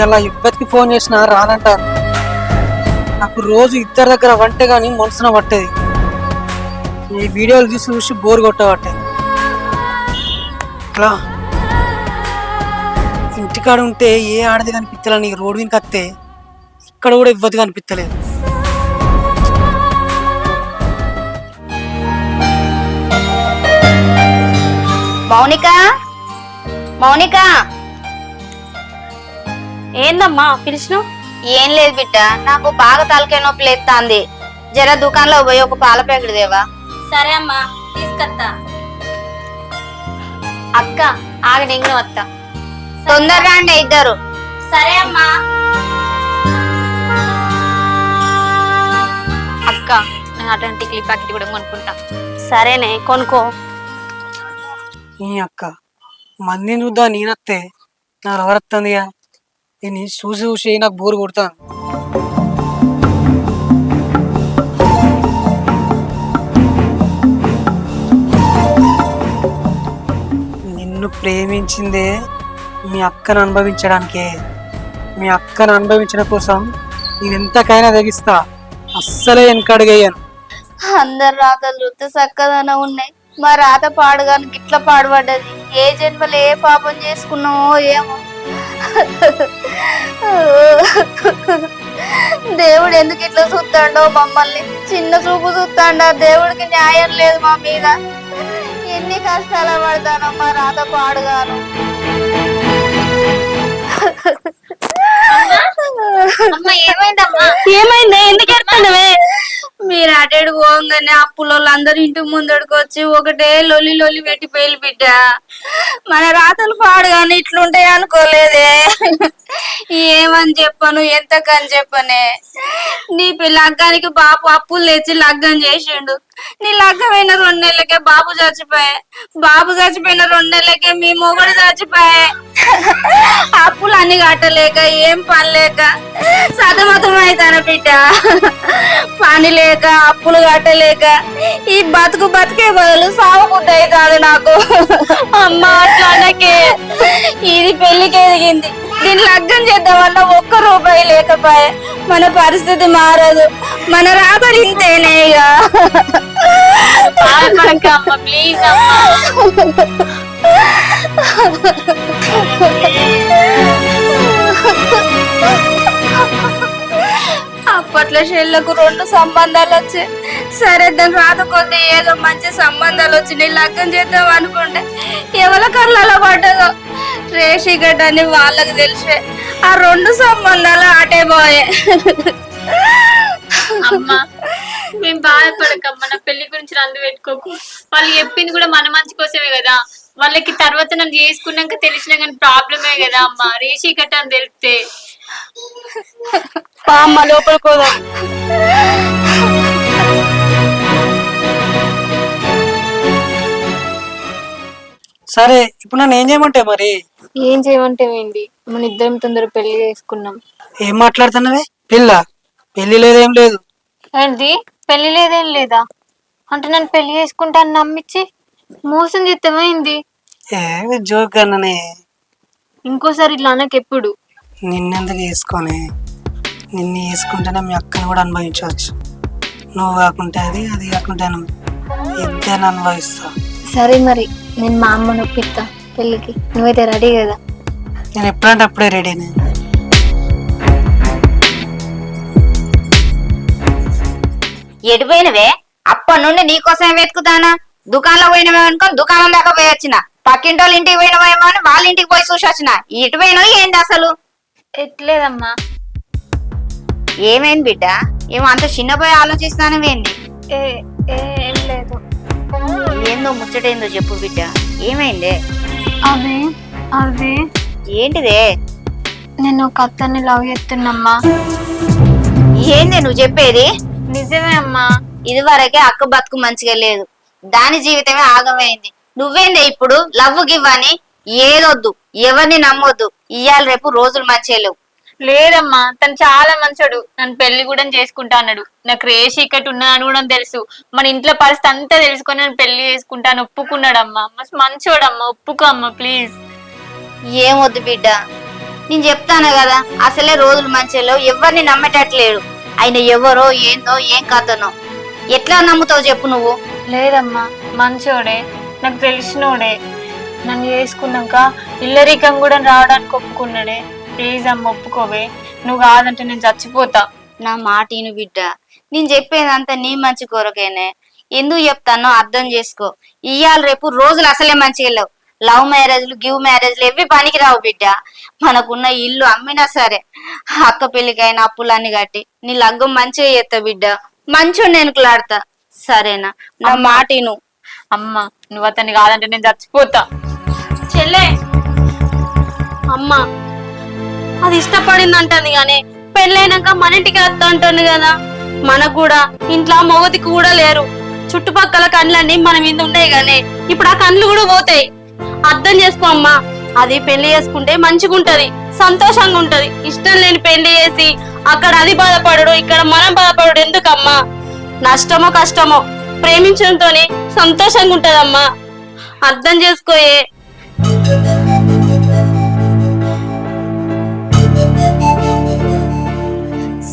ఇలా ఇప్పటికి ఫోన్ చేసినా రానంటారు. నాకు రోజు ఇద్దరి దగ్గర వంటే గాని మనసున పట్టేది. ఈ వీడియోలు చూసి చూసి బోర్ కొట్టబట్టేది. ఇలా ఇంటికాడ ఉంటే ఏ ఆడది కనిపించాలని రోడ్డు మీద కత్తే ఇక్కడ కూడా ఇవ్వదు కనిపించలేదు. మౌనిక, మౌనిక, ఏందమ్మా పిలిచినావు? ఏం లేదు బిడ్డ, నాకు బాగా తలకాయ నొప్పి లేస్తుంది. జర దుకాణంలో పోయి ఒక పాల ప్యాకెట్ దేవా. సరే అమ్మా తీసుకొస్తా. అక్క ఆగ నేను వస్తా. తొందరగా అండి ఇద్దరు. సరే అమ్మా. అక్క నేను అట్లాంటి టిక్లీ ప్యాకెట్ కూడా కొనుక్కుంటా. సరేనే కొనుక్కో. ఈ అక్క మందిని చూద్దా నేనత్తే నాకు ఎవరత్తందిగా. నేను చూసి చూసి నాకు బోరు కొడతాను. నిన్ను ప్రేమించిందే మీ అక్కను అనుభవించడానికే. మీ అక్కను అనుభవించడం కోసం నేను ఎంతకైనా తెగిస్తా. అస్సలే వెనకడుగయ్యాను. అందరు రాతలు చూస్తే చక్కదనం ఉన్నాయి, మా రాత పాడుగాను గిట్లా పాడుపడ్డది. ఏ జన్మలో ఏ పాపం చేసుకున్నామో ఏమో. దేవుడు ఎందుకు ఇట్లా చూస్తాడో మమ్మల్ని, చిన్న చూపు చూస్తాడా. దేవుడికి న్యాయం లేదు మా మీద. ఎన్ని కష్టాలు పడతానో మా రాత పాడుగాను. ఏమైందమ్మా? ఏమైంది? ఎందుకు ఎడుతున్నావే? మీరు అటేడు పోగానే అప్పులో అందరు ఇంటికి ముందడికి వచ్చి ఒకటే లొల్లి లొల్లి పెట్టి పేలి బిడ్డ. మన రాతలు పాడుగాని ఇట్లుంటాయి అనుకోలేదే. ఏమని చెప్పను, ఎంతకని చెప్పనే. నీ లగ్గానికి బాపు అప్పులు తెచ్చి లగ్గం చేసిండు. నీ లగ్గమైన 2 నెలలకే బాబు చచ్చిపోయా. బాబు చచ్చిపోయిన 2 నెలలకే మీ మొగుడు చచ్చిపోయా. అప్పులు అన్ని కట్టలేక ఏం పని లేక సతమతం అవుతాను బిడ్డ. పని లేక అప్పులు కట్టలేక ఈ బతికే బదులు సాగు బుద్ధి అవుతాడు నాకు. అమ్మ అట్లా అనకే. ఇది పెళ్లికి ఎదిగింది, దీన్ని లగ్గం చేద్దామన్నా 1 రూపాయి లేకపోయా. మన పరిస్థితి మారదు, మన రాతలు ఇంతేనే ఇక. అమ్మ ప్లీజ్ అమ్మా. అప్పట్లో చెల్లకు 2 సంబంధాలు వచ్చాయి. సరే దాని రాత కొద్ది ఏదో మంచి సంబంధాలు వచ్చినాయి, లగ్గం చేద్దాం అనుకుంటే ఎవరి కళ్ళలో పడ్డదో రేషి గడ్డ అని వాళ్ళకి తెలిసే ఆ 2 సంబంధాలు అటే పోయే. అమ్మా మేము బాధపడకమ్మా. నా పెళ్లి గురించి రందు పెట్టుకోకు. వాళ్ళు చెప్పింది కూడా మన మంచి కోసమే కదా. వాళ్ళకి తర్వాత నన్ను చేసుకున్నాక తెలిసినా కానీ ప్రాబ్లమే కదా అమ్మా. రేషి గట్ట అని తెలిస్తే అమ్మ లోపలికోదాం. సరే ఇప్పుడు నన్ను ఏం చేయమంటే మరి? ఏం చేయమంటేమేంటి, మన ఇద్దరం తొందర పెళ్లి చేసుకున్నాం. ఏం మాట్లాడుతున్నావే? పెళ్లి లేదేం లేదు. ఏంటి పెళ్లి లేదేం లేదా? అంటే నన్ను పెళ్లి చేసుకుంటాను నమ్మించి మోసం చేస్తామైంది. ఏ జోక్ అన్ననే. ఇంకోసారి ఇట్లా అనకెప్పుడు. నిన్నెందుకు వేసుకొని, నిన్ను వేసుకుంటేనే మీ అక్కను కూడా అనుభవించవచ్చు. నువ్వు కాకుంటే అది కాకుంటే నువ్వు, ఇద్దరిని అనుభవిస్తా. సరే మరి నేను మా అమ్మను ఒప్పిస్తా పెళ్ళికి. నువ్వైతే రెడీ కదా? నేను ఎప్పుడంటే అప్పుడే రెడీనే. ఎడిపోయినవే? అప్పటి నుండి నీకోసమే వెతుకుతానా. దుకాణంలో పోయినవే అనుకోని దుకాణం దాకా పోయి వచ్చిన. పక్కింటోళ్ళ ఇంటికి పోయినవేమో అని వాళ్ళ ఇంటికి పోయి చూసి వచ్చిన. ఇటు పోయినవి ఏంది అసలు? ఎట్లేదమ్మా. ఏమైంది బిడ్డ? ఏమో అంత చిన్నపోయి ఆలోచిస్తానవేంది? ఏం లేదు. ఏందో ముచ్చటేందో చెప్పు బిడ్డ, ఏమైందే? అదే ఏంటిదే? నేను ఒక అతన్ని లవ్ చేస్తున్నమ్మా. ఏంది నువ్వు చెప్పేది? నిజమే అమ్మా. ఇదివరకే అక్క బతుకు మంచిగా లేదు, దాని జీవితమే ఆగమైంది. నువ్వేందే ఇప్పుడు లవ్ గివ్ అని? ఏదొద్దు, ఎవరిని నమ్మొద్దు. ఇయ్యాల రేపు రోజులు మంచిగా లేవు. లేదమ్మా, తను చాలా మంచోడు. నన్ను పెళ్లి కూడా చేసుకుంటా అన్నాడు. నాకు రేషి ఇక్కట్ ఉన్నదని కూడా తెలుసు. మన ఇంట్లో పరిస్థితి అంతా తెలుసుకొని నేను పెళ్లి చేసుకుంటాను ఒప్పుకున్నాడమ్మా. మంచోడమ్మా, ఒప్పుకో అమ్మా ప్లీజ్. ఏమొద్దు బిడ్డ, నేను చెప్తాను కదా అసలే రోజులు మంచిలో ఎవరిని నమ్మేటట్లేడు. ఆయన ఎవరో ఏందో ఏం కథనో ఎట్లా నమ్ముతావు చెప్పు నువ్వు? లేదమ్మా, మంచోడే, నాకు తెలిసినోడే. నన్ను చేసుకున్నాక ఇల్లరికం కూడా రావడానికి ఒప్పుకున్నాడే. ప్లీజ్ అమ్మ ఒప్పుకోవే, నువ్వు కాదంటే నేను చచ్చిపోతా. నా మాట ఇను బిడ్డ, నేను చెప్పేదంతా నీ మంచి కొరకేనే. ఎందుకు చెప్తానో అర్థం చేసుకో. ఇయ్యాల రేపు రోజులు అసలే మంచిగా లేవు. లవ్ మ్యారేజ్లు గివ్ మ్యారేజ్లు ఎవి పనికి రావు బిడ్డ. మనకున్న ఇల్లు అమ్మినా సరే అక్క పెళ్లికైనా అప్పులన్నీ కట్టి నీ లగ్గం మంచిగా చేస్తా బిడ్డ. మంచిగా నేనుకులాడతా, సరేనా? నా మాట ఇను. అమ్మ, నువ్వు అతన్ని కాదంటే నేను చచ్చిపోతా. చెల్లె అమ్మ, అది ఇష్టపడిందంటుంది కానీ పెళ్ళైనాక మన ఇంటికి వస్తా ఉంటుంది కదా. మనకు కూడా ఇంట్లో మొగతికి కూడా లేరు. చుట్టుపక్కల కండ్లన్నీ మన మీద ఉన్నాయి కానీ ఇప్పుడు ఆ కండ్లు కూడా పోతాయి. అర్థం చేసుకో అమ్మా. అది పెళ్లి చేసుకుంటే మంచిగా ఉంటది, సంతోషంగా ఉంటది. ఇష్టం లేని పెళ్లి చేసి అక్కడ అది బాధపడడు, ఇక్కడ మనం బాధపడడు ఎందుకమ్మా? నష్టమో కష్టమో ప్రేమించడంతోనే సంతోషంగా ఉంటదమ్మా. అర్థం చేసుకోయే.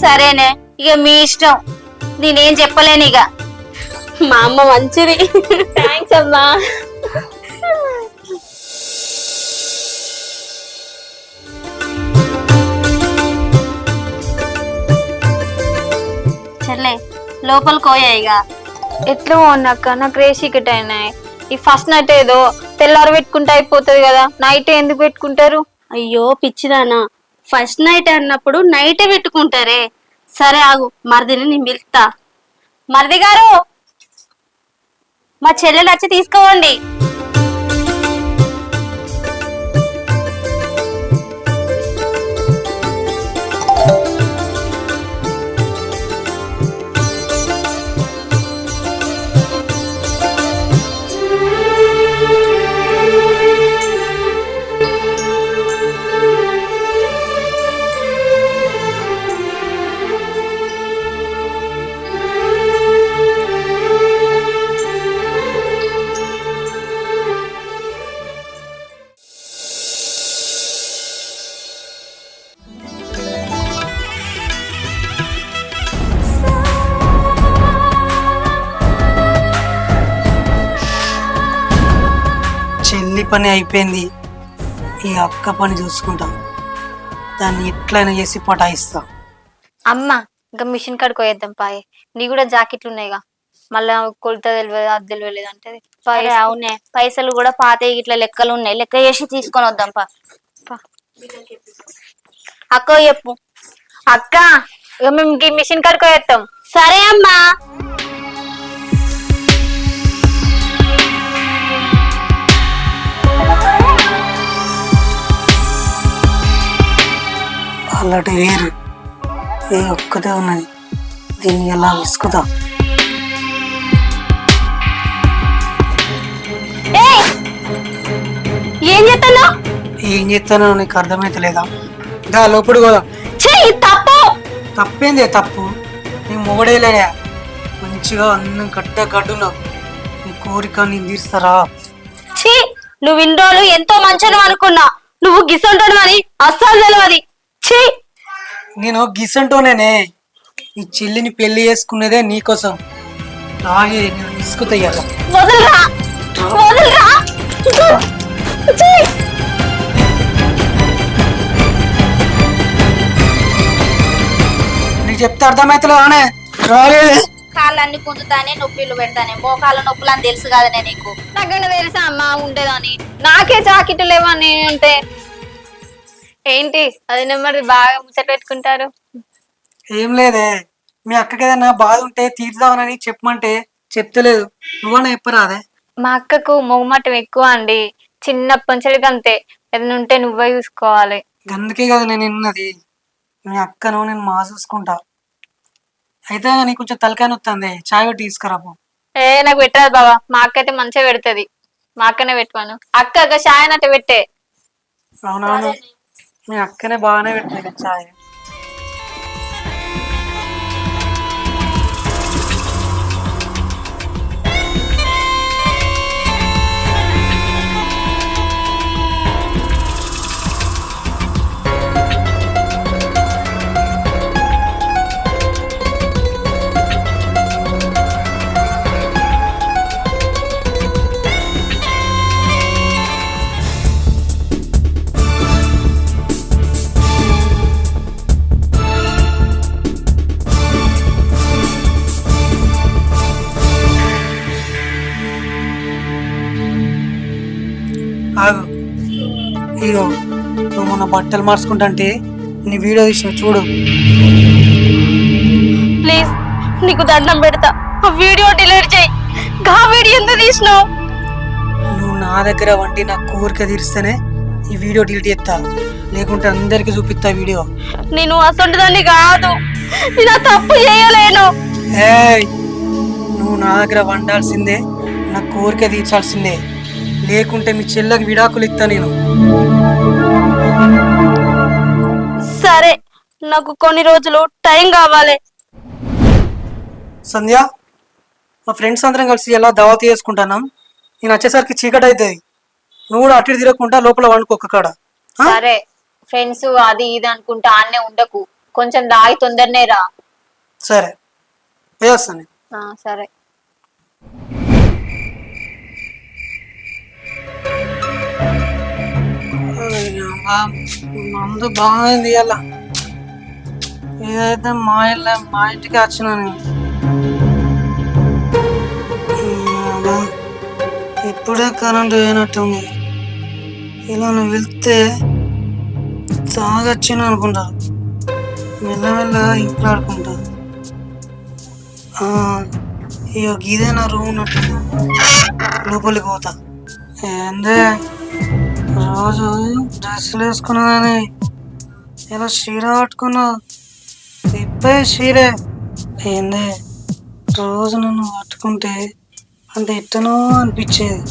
సరేనే, ఇక మీ ఇష్టం, నేనేం చెప్పలేను ఇక. మా అమ్మ మంచిది. థ్యాంక్స్ అమ్మా. చెల్లె లోపలికి పోయా ఇక. ఎట్లా ఉన్నాక నాకు రేషికట్ అయినాయి. ఈ ఫస్ట్ నైట్ ఏదో తెల్లారు పెట్టుకుంటే అయిపోతుంది కదా, నైట్ ఎందుకు పెట్టుకుంటారు? అయ్యో పిచ్చిదానా, ఫస్ట్ నైట్ అన్నప్పుడు నైటే పెట్టుకుంటారే. సరే ఆగు, మరిదిని నేను పిలుస్తా. మరిది గారు, మా చెల్లెలు వచ్చి తీసుకోవండి. చెల్లి పని అయిపోయింది, ఈ అక్క పని చూసుకుంటాం. దాన్ని ఎట్లయినా చేసి పటాయిస్తా. అమ్మ, ఇంకా మిషన్ కడుకో వేద్దాం పాయే. నీ కూడా జాకెట్లు ఉన్నాయిగా, మళ్ళా కొలత తెలియదు అది తెలియలేదు అంటే. సరే అవునే, పైసలు కూడా పాత ఇట్లా లెక్కలు ఉన్నాయి, లెక్క చేసి తీసుకొని వద్దాం పా. అక్క చెప్పు. అక్క, ఇక మేము ఈ మిషన్ కడుకో వేస్తాం. సరే అమ్మా. అలాంటి వేరు ఏ ఒక్కటే ఉన్నది, దీన్ని ఎలా విసుకుతా. ఏం చేస్తాను? ఏం చేస్తానో నీకు అర్థమైతలేదా? దా లోపడి పోదా. తప్పు. తప్పేందే తప్పు? నీ మొగడేలేడా, మంచిగా అందం గడ్డున్నావు. నీ కోరిక నేను తీరుస్తారా? ఛీ, నువ్వు ఇన్ని రోజులు ఎంతో మంచిగా అనుకున్నా, నువ్వు గిసంటాడు అని అస్సలు తెలియదు. ఛీ, నేను గిసంటోనేనే. నీ చెల్లిని పెళ్లి చేసుకునేదే నీకోసం. రాగే నేను విసుకుతయ్యా. వదలరా, వదలరా. ఛీ. నీకు చెప్తే అర్థమైతలేదానే? రాగే. కాళ్ళన్ని పొందుతానే నొప్పిలు పెడతానే, మోకాళ్ళ నొప్పులు అని తెలుసు కదనే నీకు. నాకన్నా తెలుసా అమ్మ ఉండేదని? నాకే జాకెట్ లేవని అంటే ఏంటి అది నెమ్మది బాగా ముచ్చట పెట్టుకుంటారు. ఏం లేదే, మీ అక్కకి ఏదైనా బాధ ఉంటే తీర్దామని చెప్పమంటే చెప్తలేదు. నువ్వన్నా చెప్పరాదే? మా అక్కకు మొగమాటం ఎక్కువ అండి, చిన్నప్పటి నుంచి అంతే. ఏదైనా ఉంటే నువ్వే చూసుకోవాలి. అందుకే కదా నేను విన్నది. మీ అక్కను నేను మా చూసుకుంటా. అయితే నీకు కొంచెం తలకాయ నొత్తుంది, చాయ్ పెట్టి తీసుకురాపు. నాకు పెట్టరాదు బాబా, మా అక్క అయితే మంచిగా పెడుతుంది. మా అక్కనే పెట్టాను. అక్క షాయ్ అన్నట్టు పెట్టే. అవునవును, మీ అక్కనే బాగానే పెట్టింది చాయ్. ఆగు. ఇగో నువ్వు మొన్న బట్టలు మార్చుకుంటా నీ వీడియో తీసిన చూడు. ప్లీజ్ నీకు దండం పెడతా, ఆ వీడియో డిలీట్ చేయి. గా వీడియో ఎందుకు తీసినావు? నువ్వు నా దగ్గర వండి నా కోరిక తీరిస్తేనే ఈ వీడియో డిలీట్ చేస్తా, లేకుంటే అందరికి చూపిస్తా వీడియో. నేను అసొంటిదాన్ని కాదు, నేను ఆ తప్పు చేయలేను. ఏయ్, నువ్వు నా దగ్గర వండాల్సిందే, నా కోరిక తీర్చాల్సిందే, లేకుంటే మీ చెల్లెకి విడాకులు ఇస్తా నేను. సరే, నాకు కొన్ని రోజులు టైం కావాలి. సంధ్య, మా ఫ్రెండ్స్ అందరం కలిసి ఎలా దావత్ చేసుకుంటున్నాం. నేను వచ్చేసరికి చీకటి అవుతుంది. నువ్వు కూడా అటు ఇటు తిరగకుండా లోపల వండుకోక కాడ. సరే ఫ్రెండ్స్ అది ఇది అనుకుంటా ఆన్నే ఉండకు, కొంచెం దాగి తొందరనే రా. సరే వేస్తాను. సరే. మందు బాగుంది అలా. ఏదైతే మా ఇంటికి వచ్చిన నేను ఇప్పుడే కరెంట్ పోయినట్టుంది. ఇలా నువ్వు వెళ్తే తాగొచ్చిన అనుకుంటారు, మెల్లమెల్లగా ఇంట్లో ఆడుకుంటారు. ఇదే నా రూమ్ ఉన్నట్టు, లోపలికి పోతా. ఏందే రోజు డ్రెస్సులు వేసుకున్నదని ఇలా చీర పట్టుకున్నావు, ఇప్పే చీరే. ఏందే రోజు నన్ను పట్టుకుంటే అంత ఎట్టనో అనిపించేది.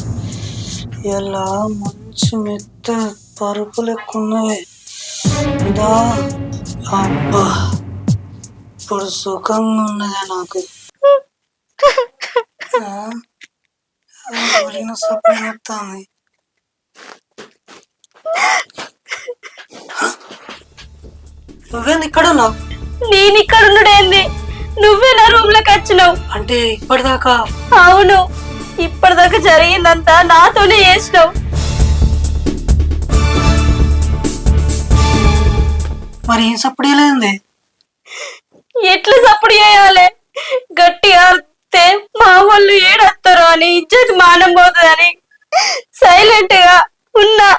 ఇలా మంచి మెత్త పరుపు లెక్కున్నవే దా. అబ్బా, ఇప్పుడు సుఖంగా ఉన్నదే నాకు. సపరేట్ వస్తుంది. నువ్వేంది ఇక్కడ ఉన్నావు? నేను ఇక్కడ ఉండడేంది, నువ్వే నా రూమ్ లోకి వచ్చినావు. అంటే ఇప్పటిదాకా? అవును, ఇప్పటిదాకా జరిగిందంతా నాతోనే చేసినావు. మరి ఏం సప్పుడు చేయలేదండి? ఎట్లా సప్పుడు చేయాలి? గట్టిగా అరిస్తే మా వాళ్ళు ఏడొస్తారు అని, ఇజ్జత్ మానం పోతుందని సైలెంట్ గా ఉన్నా.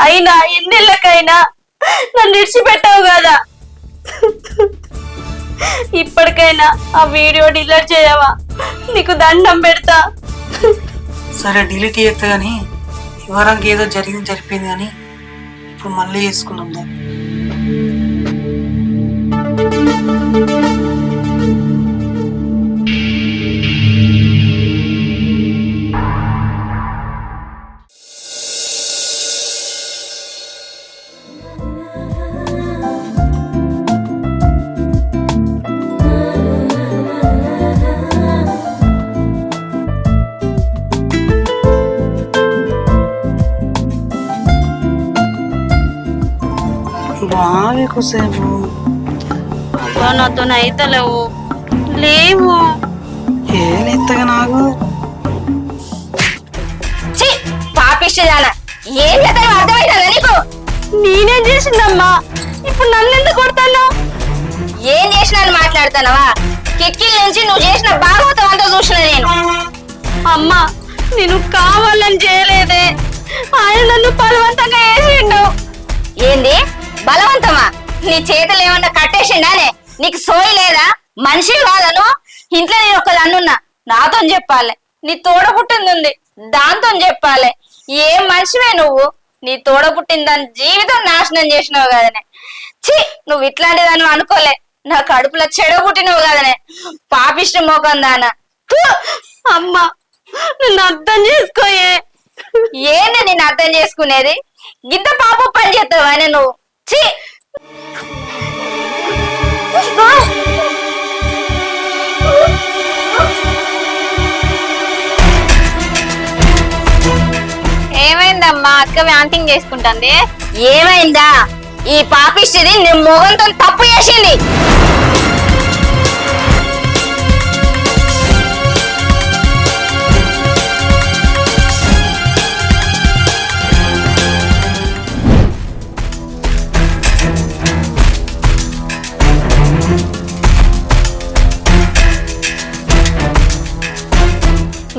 అయినా ఎన్నెళ్ళకైనా నన్ను విడిచిపెట్టావు కదా. ఇప్పటికైనా ఆ వీడియో డిలీట్ చేయవా? నీకు దండం పెడతా. సరే డిలీట్ చేస్తా కానీ ఇవ్వడానికి ఏదో జరిగిపోయింది కానీ ఇప్పుడు మళ్ళీ చేసుకున్నాం. బాగా ఎక్కువసేపు నాతో అయితలేవు, లేవు. ఏం ఎత్తగా నాకు పాపిస్తానా? ఏం చేస్తావు అర్థమైనా నీకు? నేనేం చేసిందమ్మా? ఇప్పుడు నన్ను ఎందుకు కొడతాను? ఏం చేసినా మాట్లాడతానవా? కిటికీల నుంచి నువ్వు చేసిన భాగవతం అంతా చూసిన నేను. అమ్మా, నేను కావాలని చేయలేదే, ఆయన నన్ను బలవంతంగా వేసిండు. ఏంది బలవంతమా? నీ చేతులు ఏమన్నా కట్టేసిండానే? నీకు సోయి లేదా? మనిషి కాదను. ఇంట్లో నేను ఒక్కదాన్నున్నా, నాతో చెప్పాలి. నీ తోడబుట్టింది దాంతో చెప్పాలి. ఏం మనిషివే నువ్వు? నీ తోడబుట్టిన దాని జీవితం నాశనం చేసినావు కదనే. ఛీ, నువ్వు ఇట్లాంటిదాన్ని అనుకోలే. నా కడుపులో చెడబుట్టినవు కదనే, పాపిష్టి మోకం దానా. అమ్మా, నన్ను అర్థం చేసుకోయే. ఏంటి నేను అర్థం చేసుకునేది? గిద్ద పాప పని చేస్తావా నువ్వు? ఛీ, ఏమైందమ్మా? అక్క వ్యాంటింగ్ చేసుకుంటుంది. ఏమైందా? ఈ పాపిష్టిది నీ మొగంతో తప్పు చేసింది.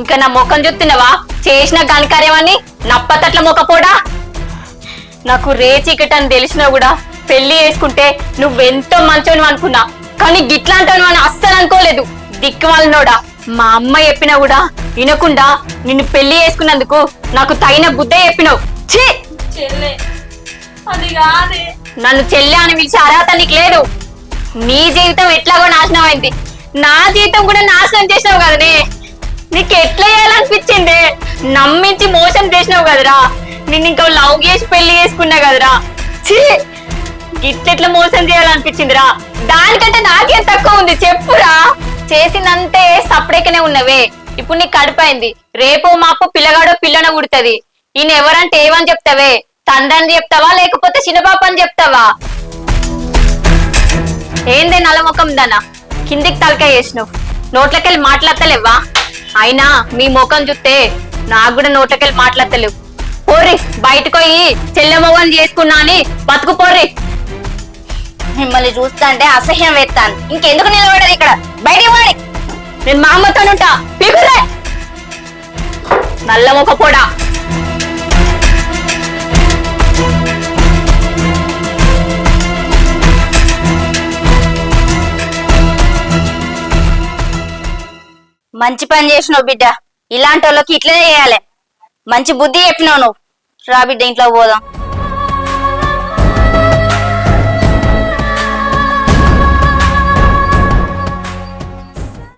ఇంకా నా ముఖం చూస్తున్నావా? చేసిన ఘనకార్యమని నప్పతట్ల మొక్కపోడా నాకు రేచీకట్ అని తెలిసినా కూడా పెళ్లి చేసుకుంటే నువ్వెంతో మంచోని అనుకున్నా, కానీ గిట్లాంటాను అని అస్సలు అనుకోలేదు. దిక్కుమాలినోడా, మా అమ్మ చెప్పినా కూడా వినకుండా నిన్ను పెళ్లి చేసుకున్నందుకు నాకు తగిన బుద్ధే చెప్పినావు. ఛీ! చెల్లె అది కాదే. నన్ను చెల్లె అని పిలిచే అర్హత నీకు లేదు. నీ జీవితం ఎట్లాగో నాశనం అయింది, నా జీవితం కూడా నాశనం చేసినావు కదనే. నీకు ఎట్లా చేయాలనిపించింది? నమ్మించి మోసం చేసినావు కదరా. నిన్ను ఇంకా లవ్ చేసి పెళ్లి చేసుకున్నా కదరా. ఛీ! ఇట్లెట్లా మోసం చేయాలనిపించిందిరా? దానికంటే నాకేం తక్కువ ఉంది చెప్పురా. చేసినంతే సపరేకనే ఉన్నవే. ఇప్పుడు నీకు కడిపోయింది, రేపో మాపో పిల్లగాడో పిల్లనో ఉడుతుంది. ఈయన ఎవరంటే ఏమని చెప్తావే? తండ్రి చెప్తావా లేకపోతే చిన్నపాప అని చెప్తావా? ఏందే నల్లముఖం దానా కిందికి తలకాయ వేసినావు? నోట్లకెళ్ళి మాట్లాడతలేవా? అయినా మీ ముఖం చూస్తే నాకు కూడా నోట్లకెళ్ళి మాట్లాడతలేవు. పోర్రి బయటకు పోయి చెల్లెమవ్వని చేసుకున్నా అని బతుకు పోర్రి. మిమ్మల్ని చూస్తుంటే అసహ్యం వేస్తాను. ఇంకెందుకు నిలబడదు ఇక్కడ? బయటికి వాడి. నేను మా అమ్మతోనుంటా. పీకులే నల్లముఖ పోడా. మంచి పని చేసినావు బిడ్డ. ఇలాంటి వాళ్ళకి ఇట్లనే చేయాలి. మంచి బుద్ధి చెప్పినావు నువ్వు. రా బిడ్డ ఇంట్లో పోదాం.